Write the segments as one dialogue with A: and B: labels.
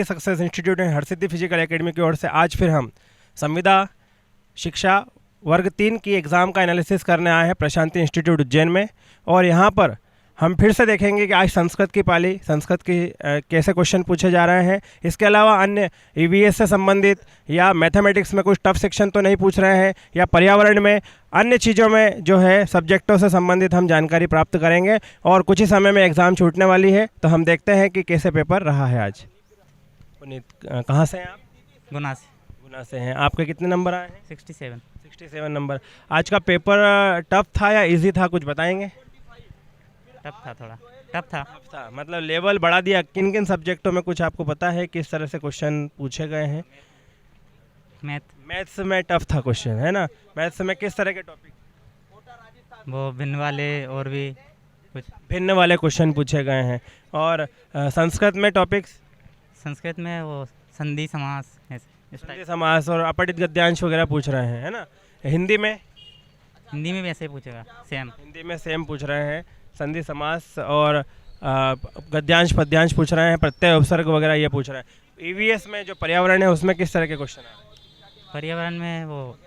A: Success institute and Harsiddhi physical academy की ओर से आज फिर हम संविदा शिक्षा वर्ग 3 की एग्ज़ाम का एनालिसिस करने आए हैं प्रशांति इंस्टीट्यूट उज्जैन में। और यहाँ पर हम फिर से देखेंगे कि आज संस्कृत की पाली, संस्कृत की कैसे क्वेश्चन पूछे जा रहे हैं। इसके अलावा अन्य ईवीएस से संबंधित या मैथमेटिक्स में कुछ टफ सेक्शन तो नहीं पूछ रहे हैं, या पर्यावरण में अन्य चीज़ों में जो है सब्जेक्टों से संबंधित हम जानकारी प्राप्त करेंगे। और कुछ ही समय में एग्ज़ाम छूटने वाली है, तो हम देखते हैं कि कैसे पेपर रहा है आज। पुनीत, कहाँ से हैं आप?
B: गुना से।
A: गुना से हैं। आपके कितने नंबर आए हैं?
B: 67
A: नंबर। आज का पेपर टफ था या इजी था, कुछ बताएंगे?
B: टफ था, थोड़ा टफ था।
A: टफ था, मतलब लेवल बढ़ा दिया। किन किन सब्जेक्टों में कुछ आपको पता है किस तरह से क्वेश्चन पूछे गए हैं? मैथ्स में टफ था क्वेश्चन, है ना? मैथ्स में किस तरह के टॉपिक?
B: वो भिन्न वाले और भी कुछ
A: भिन्न वाले क्वेश्चन पूछे गए हैं। और संस्कृत में टॉपिक्स?
B: संस्कृत में वो संधि समास
A: संधि समास और अपठित गद्यांश वगैरह पूछ रहे हैं, है ना? हिंदी में?
B: हिंदी में भी ऐसे ही पूछेगा, सेम।
A: हिंदी में सेम पूछ रहे हैं, संधि समास और गद्यांश पद्यांश पूछ रहे हैं, प्रत्यय उपसर्ग वगैरह ये पूछ रहे हैं। ईवीएस में जो पर्यावरण है उसमें किस तरह के क्वेश्चन आ रहे हैं?
B: पर्यावरण में वो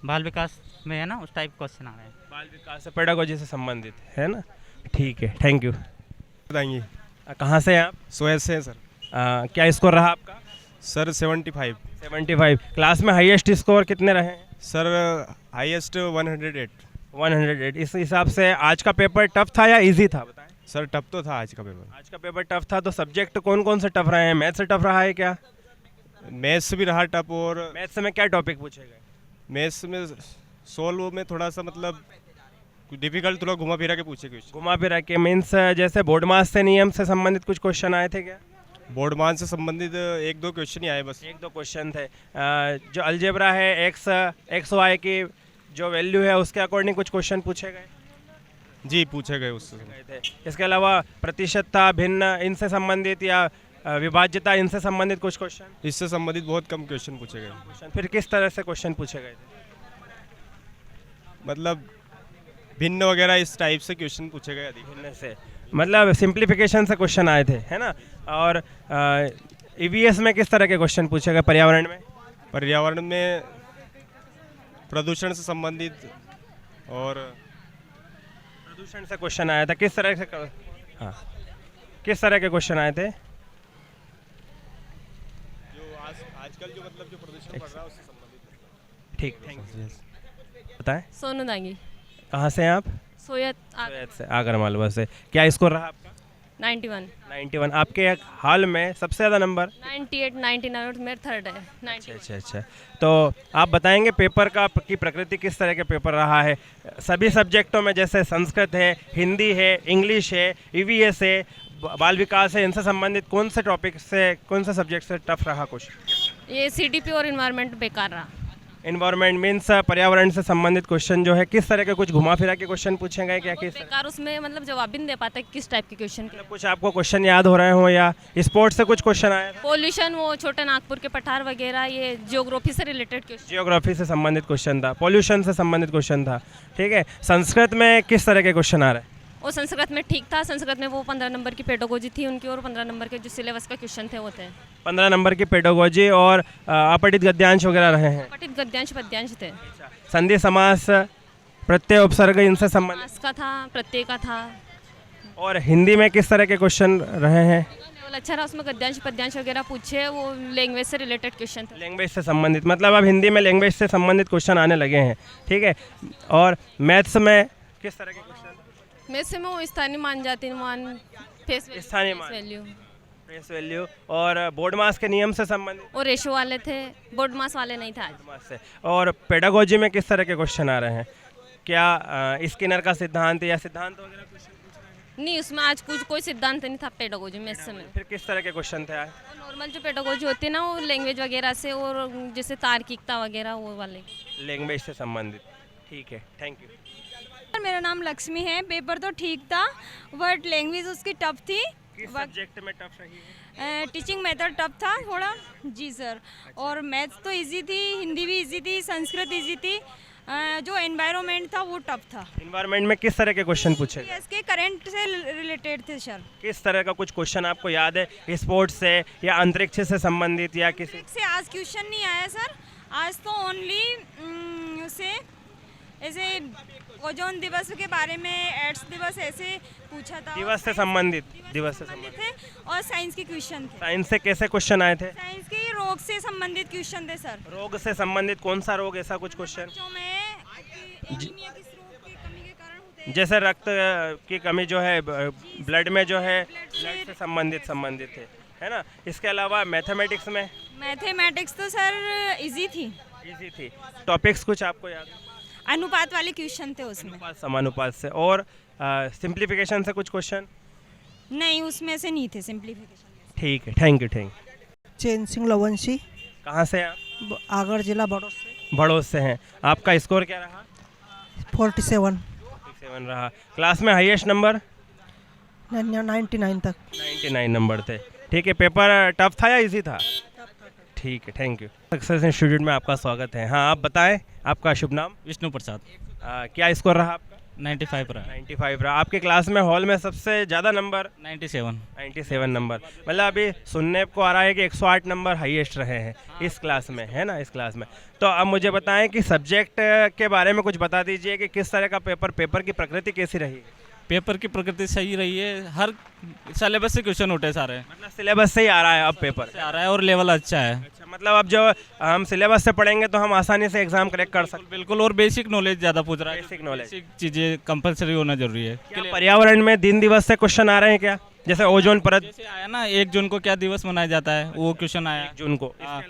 B: बाल विकास में है ना, उस टाइप क्वेश्चन आ रहे हैं।
A: बाल विकास से पेडागोजी से संबंधित, है ना? ठीक है, थैंक यू।
C: बताएंगे।
A: कहाँ से हैं आप?
C: सोएज से सर।
A: क्या स्कोर रहा आपका?
C: सर 75।
A: 75। क्लास में हाईएस्ट स्कोर कितने रहे हैं?
C: Sir highest 108।
A: 108। इस हिसाब से आज का पेपर टफ था या इजी था, बताएं?
C: सर टफ तो था आज का पेपर।
A: आज का पेपर टफ था, तो सब्जेक्ट कौन कौन से टफ रहे हैं? मैथ्स से टफ रहा है क्या?
C: मैथ्स भी रहा टफ। और
A: मैथ्स में क्या टॉपिक पूछे गए?
C: मैथ्स में सोल्व में थोड़ा सा मतलब डिफिकल्ट, थोड़ा घुमा फिरा के पूछे क्वेश्चन।
A: घुमा फिरा के मीन्स जैसे बोर्ड मास से नियम से संबंधित कुछ क्वेश्चन आए थे क्या?
C: बोर्ड मान से संबंधित एक दो क्वेश्चन ही आए बस।
A: एक दो क्वेश्चन थे। जो अलजेब्रा है, एक्स वाई की जो वैल्यू है उसके अकॉर्डिंग कुछ क्वेश्चन पूछे गए?
C: जी पूछे गए उससे
A: गए थे। इसके अलावा प्रतिशतता, भिन्न, इनसे संबंधित या विभाज्यता, इनसे संबंधित कुछ क्वेश्चन?
C: इससे संबंधित बहुत कम क्वेश्चन पूछे गए।
A: फिर किस तरह से क्वेश्चन पूछे गए थे?
C: मतलब भिन्न वगैरह इस टाइप से क्वेश्चन पूछे गए अधिक।
A: भिन्न से मतलब सिंप्लीफिकेशन से क्वेश्चन आए थे, है ना? और ईवीएस में किस तरह के क्वेश्चन पूछे गए? पर्यावरण में?
C: पर्यावरण में प्रदूषण से संबंधित और
A: प्रदूषण से क्वेश्चन आया था। किस तरह से हाँ, किस तरह के क्वेश्चन आए थे?
C: जो आजकल जो मतलब जो प्रदूषण बढ़ रहा है उससे संबंधित।
A: ठीक, थैंक यू। बताएं।
D: सोनू दांगी।
A: कहाँ से हैं आप?
D: सोयत
A: से आगर मालवा से। क्या स्कोर रहा आपका?
D: 91।
A: आपके हाल में सबसे ज़्यादा नंबर?
D: 98, 99 और मेरा थर्ड है 90।
A: अच्छा। तो आप बताएंगे पेपर की प्रकृति किस तरह के पेपर रहा है? सभी सब्जेक्टों में जैसे संस्कृत है, हिंदी है, इंग्लिश है, ईवीएस है, बाल विकास है, इनसे संबंधित कौन से टॉपिक से, कौन से सब्जेक्ट से टफ रहा कुछ?
D: ये सीडीपी और इन्वायरमेंट बेकार रहा।
A: इन्वायरमेंट मीन्स पर्यावरण से संबंधित क्वेश्चन जो है किस तरह के कुछ घुमा फिरा के क्वेश्चन पूछे गए क्या? किस
D: बेकार, उसमें मतलब जवाब भी नहीं दे पाता किस टाइप के क्वेश्चन के।
A: कुछ आपको क्वेश्चन याद हो रहे हो या स्पोर्ट्स से कुछ क्वेश्चन आया था?
D: पॉल्यूशन, वो छोटे नागपुर के पठार वगैरह, ये जियोग्राफी से रिलेटेड क्वेश्चन।
A: जियोग्राफी से संबंधित क्वेश्चन था, पॉल्यूशन से संबंधित क्वेश्चन था। ठीक है। संस्कृत में किस तरह के क्वेश्चन आ रहे हैं?
D: और संस्कृत में ठीक था। संस्कृत में वो 15 नंबर की पेडागोजी थी उनकी, और 15 नंबर के जो सिलेबस का क्वेश्चन थे वो थे।
A: 15 नंबर की पेडागोजी और अपठित गद्यांश वगैरह रहे हैं।
D: अपठित गद्यांश पद्यांश थे।
A: संधि समास, प्रत्यय उपसर्ग, इनसे संबंधित
D: मास का था, प्रत्यय का था।
A: और हिंदी में किस तरह के क्वेश्चन रहे हैं?
D: लेवल अच्छा रहा, उसमें गद्यांश पद्यांश वगैरह पूछे, वो लैंग्वेज से रिलेटेड क्वेश्चन थे।
A: लैंग्वेज से संबंधित, मतलब अब हिंदी में लैंग्वेज से संबंधित क्वेश्चन आने लगे हैं। ठीक है। और मैथ्स में किस तरह के क्वेश्चन?
D: मैथ्स में वो स्थानीय मान, जाति मान, फेस
A: स्थानीय मान,
D: वैल्यू,
A: फेस वैल्यू और बोर्ड मास के नियम से संबंधित।
D: और रेशो वाले थे, बोर्ड मास वाले नहीं था आज।
A: मास से। और पेडागोजी में किस तरह के क्वेश्चन आ रहे हैं? क्या स्किनर का सिद्धांत या सिद्धांत वगैरह क्वेश्चन?
D: नहीं, उसमें आज कुछ कोई सिद्धांत नहीं था पेडागोजी में इस समय।
A: फिर किस तरह के क्वेश्चन थे आज?
D: नॉर्मल जो पेडागोजी होती है ना, वो लैंग्वेज वगैरह से, और जैसे तार्किकता वगैरह वो वाले,
A: लैंग्वेज से संबंधित। ठीक है, थैंक यू।
E: मेरा नाम लक्ष्मी है। पेपर तो ठीक था, बट लैंग्वेज उसकी टफ थी।
A: किस सब्जेक्ट में टफ रही है?
E: टीचिंग मेथड टफ था थोड़ा। जी सर। और मैथ्स तो इजी थी, हिंदी भी इजी थी, संस्कृत इजी थी, जो एनवायरनमेंट था वो टफ था।
A: इन्वायरमेंट में किस तरह के क्वेश्चन पूछे गए?
E: इसके करंट से रिलेटेड थे सर।
A: किस तरह का कुछ क्वेश्चन आपको याद है, स्पोर्ट्स से या अंतरिक्ष से संबंधित या किसी?
E: से आज क्वेश्चन नहीं आया सर, आज तो ओनली उसे ऐसे ओजोन दिवस के बारे में, एड्स दिवस ऐसे पूछा था।
A: दिवस से संबंधित
E: थे और साइंस के क्वेश्चन थे।
A: साइंस से कैसे क्वेश्चन आए थे?
E: साइंस के रोग से संबंधित क्वेश्चन थे सर।
A: रोग से संबंधित कौन सा रोग, ऐसा कुछ क्वेश्चन?
E: बच्चों में एनीमिया किस रोग की कमी के कारण होते हैं?
A: जैसे रक्त की कमी जो है ब्लड में जो है, ब्लड से संबंधित है ना। इसके अलावा मैथमेटिक्स में?
E: मैथमेटिक्स तो सर इजी थी।
A: इजी थी। टॉपिक्स कुछ आपको याद?
E: अनुपात वाले क्वेश्चन थे उसमें।
A: अनुपात समानुपात से। और सिंप्लीफिकेशन से कुछ क्वेश्चन?
E: नहीं, उसमें से नहीं थे सिंप्लीफिकेशन।
A: ठीक है, थैंक यू।
F: चैन सिंह लवंशी,
A: कहाँ से हैं आप?
F: आगरा जिला बड़ौद से।
A: बड़ौद से हैं। आपका स्कोर क्या रहा?
F: 47
A: 47 रहा। क्लास में हाईएस्ट नंबर?
F: 99 तक।
A: 99 नंबर थे। ठीक है, पेपर टफ था या इजी था? ठीक है, थैंक यू। सक्सेस इंस्टीट्यूट में आपका स्वागत है। हाँ, आप बताएं आपका शुभ नाम?
B: विष्णु प्रसाद।
A: क्या स्कोर रहा आपका?
B: 95 रहा।
A: 95 रहा। आपके क्लास में हॉल में सबसे ज़्यादा नंबर?
B: 97
A: नंबर। मतलब अभी सुनने को आ रहा है कि 108 नंबर हाईएस्ट रहे हैं इस क्लास में, है ना, इस क्लास में। तो अब मुझे बताएं कि सब्जेक्ट के बारे में कुछ बता दीजिए कि किस तरह का पेपर की प्रकृति कैसी रही?
B: पेपर की प्रकृति सही रही है, हर सिलेबस से क्वेश्चन उठे सारे।
A: मतलब सिलेबस से ही आ रहा है अब पेपर?
B: से आ रहा है और लेवल अच्छा है।
A: अच्छा, मतलब अब जो हम सिलेबस से पढ़ेंगे तो हम आसानी से एग्जाम क्रैक कर सकते
B: बिल्कुल, और बेसिक नॉलेज ज़्यादा पूछ रहा है।
A: बेसिक नॉलेज,
B: बेसिक चीज़ें कंपलसरी होना जरूरी है।
A: क्या पर्यावरण में दिन दिवस से क्वेश्चन आ रहे हैं क्या? जैसे ओजोन परत
B: जैसे आया ना 1 जून को क्या दिवस मनाया जाता है, वो क्वेश्चन आया
A: 1 जून को।
B: हाँ,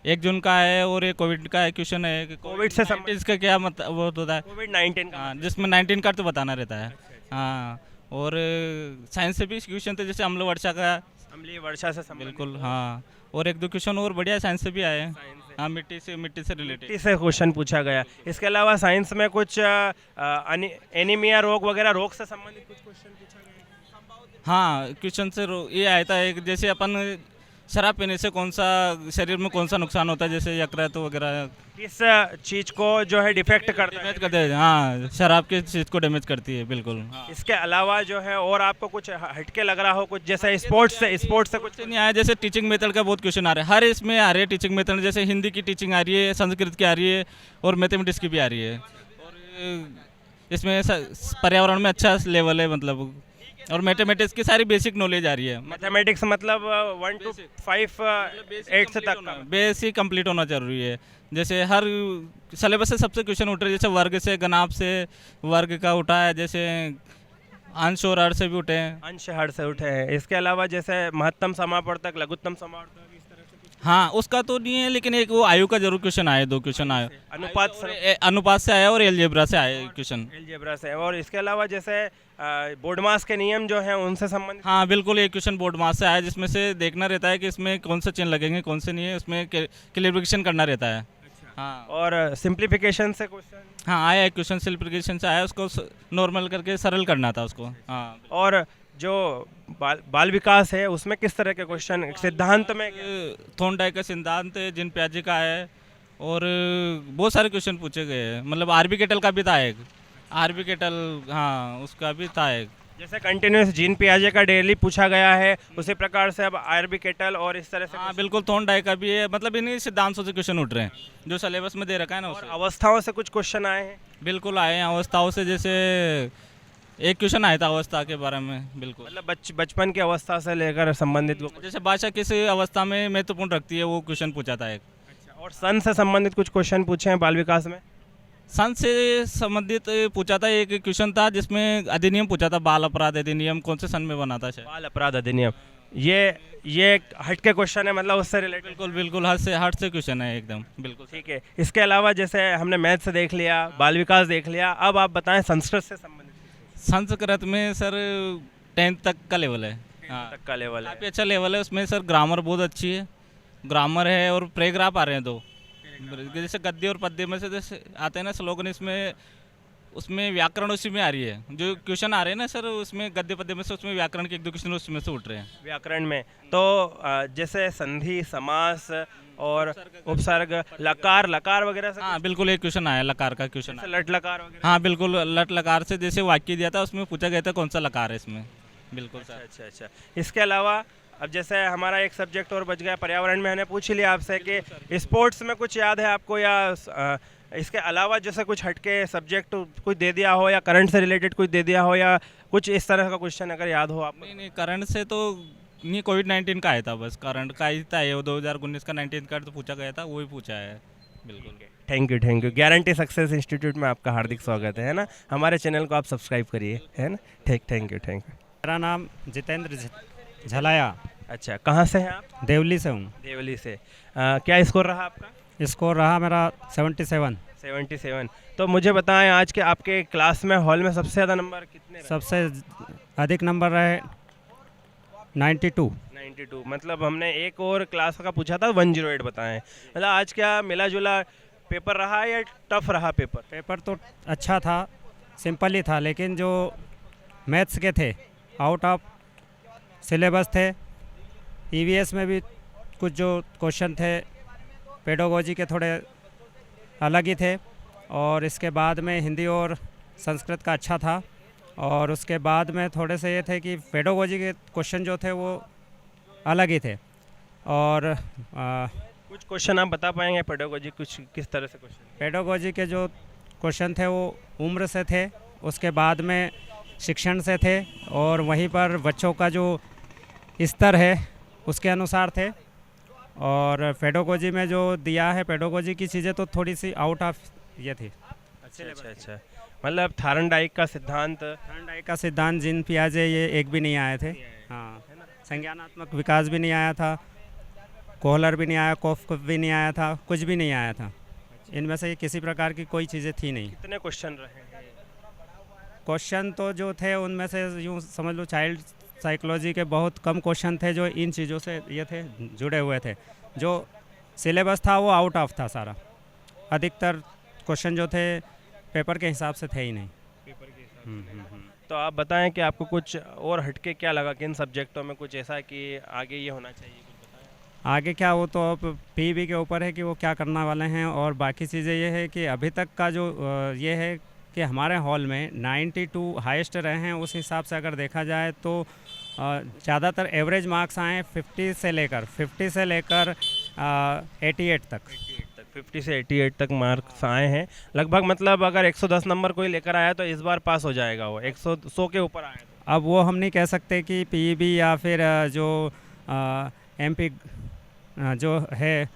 B: 1 जून का है। और ये कोविड का क्वेश्चन है कि
A: कोविड से संबंधित
B: इसका क्या मतलब वो होता है,
A: कोविड-19 का?
B: हाँ, जिसमें 19 का तो बताना रहता है। हाँ, और साइंस से भी क्वेश्चन थे, जैसे अम्ल वर्षा का।
A: अम्लीय वर्षा से संबंधित।
B: बिल्कुल, हाँ। और 1-2 क्वेश्चन और बढ़िया साइंस से भी आए हैं। हाँ, मिट्टी से रिलेटेड।
A: मिट्टी से क्वेश्चन पूछा गया। इसके अलावा साइंस में कुछ एनीमिया रोग वगैरह, रोग से संबंधित कुछ क्वेश्चन पूछा गया?
B: हाँ, क्वेश्चन से ये आया था एक, जैसे अपन शराब पीने से कौन सा शरीर में कौन सा नुकसान होता है, जैसे यकृत वगैरह।
A: किस चीज को जो है डिफेक्ट करता है?
B: डैमेज करते हैं, हाँ, शराब की चीज़ को डैमेज करती है। बिल्कुल, हाँ।
A: इसके अलावा जो है और आपको कुछ हटके लग रहा हो कुछ, जैसे स्पोर्ट्स से कुछ?
B: नहीं आया, जैसे टीचिंग मेथड का बहुत क्वेश्चन आ रहा है, हर इसमें आ रही है टीचिंग मेथड। जैसे हिंदी की टीचिंग आ रही है, संस्कृत की आ रही है, और मैथमेटिक्स की भी आ रही है। और इसमें पर्यावरण में अच्छा लेवल है, मतलब। और मैथमेटिक्स की सारी बेसिक नॉलेज आ रही है।
A: मैथमेटिक्स मतलब 1 to 5 8 से तक का
B: बेसिक कंप्लीट होना जरूरी है। जैसे हर सिलेबस से सबसे क्वेश्चन उठ रहे हैं, जैसे वर्ग से, गणांक से, वर्ग का उठा है, जैसे अंश और अर्थ से भी उठे हैं।
A: अंश हर से उठे हैं। इसके अलावा जैसे महत्तम समापवर्तक, लघुत्तम समापवर्तक, इस तरह से कुछ?
B: हाँ, उसका तो नहीं है, लेकिन एक वो आयु का जरूर क्वेश्चन आया, 2 क्वेश्चन आए। अनुपात से आया और एलजेब्रा से आया क्वेश्चन।
A: एलजेब्रा से। और इसके अलावा जैसे बोर्ड मास के नियम जो हैं उनसे संबंधित?
B: हाँ, बिल्कुल, एक क्वेश्चन बोर्ड मास से आया, जिसमें से देखना रहता है कि इसमें कौन से चिन्ह लगेंगे, कौन से नहीं है, उसमें क्लियरिफिकेशन करना रहता है। हाँ,
A: और सिंप्लीफिकेशन से क्वेश्चन?
B: हाँ, आया एक क्वेश्चन सिंप्लीफिकेशन से आया, उसको नॉर्मल करके सरल करना था उसको। हाँ,
A: और जो बाल विकास है उसमें किस तरह के क्वेश्चन, सिद्धांत में?
B: थॉर्नडाइक का सिद्धांत, जिन प्याजे का है, और बहुत सारे क्वेश्चन पूछे गए हैं। मतलब आरबी केटल का भी था एक, आरबी केटल, हाँ, उसका भी था एक।
A: जैसे कंटिन्यूस जीन पियाजे का डेली पूछा गया है, उसी प्रकार से अब आरबी केटल और इस तरह से।
B: हाँ, बिल्कुल, थॉर्नडाइक का भी है। मतलब इन्हीं सिद्धांतों से क्वेश्चन उठ रहे हैं जो सिलेबस में दे रखा है ना।
A: और अवस्थाओं से कुछ क्वेश्चन आए हैं?
B: बिल्कुल आए हैं, अवस्थाओं से। जैसे एक क्वेश्चन आया था अवस्था के बारे में। बिल्कुल,
A: मतलब बचपन की अवस्था से लेकर संबंधित
B: जैसे भाषा किस अवस्था में महत्वपूर्ण रखती है, वो क्वेश्चन पूछा था एक।
A: और सन से संबंधित कुछ क्वेश्चन पूछे हैं बाल विकास में?
B: सन से संबंधित पूछा था, एक क्वेश्चन था जिसमें अधिनियम पूछा था, बाल अपराध अधिनियम कौन से सन में बना था?
A: बाल अपराध अधिनियम। ये हट के क्वेश्चन है, मतलब उससे रिलेटेड?
B: बिल्कुल, बिल्कुल, हट से क्वेश्चन है एकदम। बिल्कुल,
A: ठीक है। इसके अलावा जैसे हमने मैथ से देख लिया, बाल विकास देख लिया, अब आप बताएं संस्कृत से संबंधित।
B: संस्कृत में सर 10th तक का लेवल है। हाँ,
A: तक का लेवल है,
B: काफ़ी अच्छा लेवल है। उसमें सर ग्रामर बहुत अच्छी है, ग्रामर है, और पैराग्राफ आ रहे हैं 2, जैसे गद्य और पद्य में से जैसे आते हैं ना स्लोगन, इसमें उसमें व्याकरण उसी में आ रही है। जो क्वेश्चन आ रहे हैं ना सर, उसमें गद्य पद्य में से उसमें व्याकरण के 1-2 क्वेश्चन उसमें से उठ रहे हैं।
A: व्याकरण में तो जैसे संधि, समास और उपसर्ग, लकार लकार वगैरह से
B: हाँ बिल्कुल, एक क्वेश्चन आया लकार का क्वेश्चन
A: जैसे
B: आया।
A: लट लकार वगैरह।
B: हाँ बिल्कुल, लट लकार से जैसे वाक्य दिया था उसमें पूछा गया था कौन सा लकार है इसमें। बिल्कुल सर।
A: अच्छा अच्छा। इसके अलावा अब जैसे हमारा एक सब्जेक्ट और बच गया पर्यावरण में, हमने पूछ ही लिया आपसे कि स्पोर्ट्स में कुछ याद है आपको, या इसके अलावा जैसे कुछ हटके सब्जेक्ट कुछ दे दिया हो, या करंट से रिलेटेड कुछ दे दिया हो, या कुछ इस तरह का क्वेश्चन अगर याद हो आपको।
B: नहीं नहीं, करंट से तो नहीं, कोविड-19 का आया था बस, करंट का ही था, ये 2019 का 19 का तो पूछा गया था, वही पूछा है। बिल्कुल।
A: Thank you. Guarantee success institute में आपका हार्दिक स्वागत है ना। हमारे चैनल को आप सब्सक्राइब करिए, है ना। Thank you.
G: मेरा नाम जितेंद्र झलाया,
A: अच्छा, कहाँ से हैं आप।
G: देवली से हूँ।
A: देवली से। क्या स्कोर रहा आपका।
G: स्कोर रहा मेरा 77।
A: 77। तो मुझे बताएं, आज के आपके क्लास में हॉल में सबसे ज़्यादा नंबर कितने रहे।
G: सबसे अधिक नंबर रहे 92।
A: 92। मतलब हमने एक और क्लास का पूछा था, 108 बताएं। मतलब आज क्या मिला जुला पेपर रहा या टफ रहा पेपर।
G: पेपर तो अच्छा था, सिंपल ही था, लेकिन जो मैथ्स के थे आउट ऑफ सिलेबस थे। ईवीएस में भी कुछ जो क्वेश्चन थे पेडागोजी के थोड़े अलग ही थे, और इसके बाद में हिंदी और संस्कृत का अच्छा था, और उसके बाद में थोड़े से ये थे कि पेडागोजी के क्वेश्चन जो थे वो अलग ही थे। और
A: कुछ क्वेश्चन आप बता पाएंगे पेडागोजी, कुछ किस तरह से क्वेश्चन।
G: पेडागोजी के जो क्वेश्चन थे वो उम्र से थे, उसके बाद में शिक्षण से थे, और वहीं पर बच्चों का जो स्तर है उसके अनुसार थे। और पेडागोजी में जो दिया है, पेडागोजी की चीज़ें तो थोड़ी सी आउट ऑफ ये थी।
A: अच्छा। मतलब थारनडाइक का सिद्धांत,
G: थॉर्नडाइक का सिद्धांत, जिन पियाजे, ये एक भी नहीं आए थे। हाँ, संज्ञानात्मक विकास भी नहीं आया था, कोहलर भी नहीं आया, कोफ भी नहीं आया था, कुछ भी नहीं आया था। इनमें से किसी प्रकार की कोई चीज़ें थी नहीं।
A: कितने क्वेश्चन रहे हैं।
G: क्वेश्चन तो जो थे उनमें से यूँ समझ लो चाइल्ड साइकोलॉजी के बहुत कम क्वेश्चन थे जो इन चीज़ों से ये थे, जुड़े हुए थे। जो सिलेबस था वो आउट ऑफ था सारा। अधिकतर क्वेश्चन जो थे पेपर के हिसाब से थे ही नहीं।
A: तो आप बताएं कि आपको कुछ और हटके क्या लगा, किन सब्जेक्टों में कुछ ऐसा कि आगे ये होना चाहिए, कुछ बताएं।
G: आगे क्या, वो तो अब पीबी के ऊपर है कि वो क्या करने वाले हैं। और बाकी चीज़ें ये है कि अभी तक का जो ये है कि हमारे हॉल में 92 हाईएस्ट रहे हैं। उस हिसाब से अगर देखा जाए तो ज़्यादातर एवरेज मार्क्स आए 50 से लेकर 88 तक।
A: 50 से 88 तक मार्क्स आए हैं लगभग। मतलब अगर 110 नंबर कोई लेकर आया तो इस बार पास हो जाएगा, वो 100 के ऊपर आया तो।
G: अब वो हम नहीं कह सकते कि पीईबी या फिर जो एमपी जो है,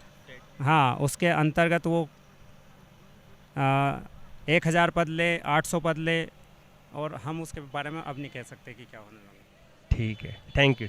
G: हाँ, उसके अंतर्गत वो 1000 पद ले, 800 पद ले, और हम उसके बारे में अब नहीं कह सकते कि क्या होने वाला है।
A: ठीक है, थैंक यू।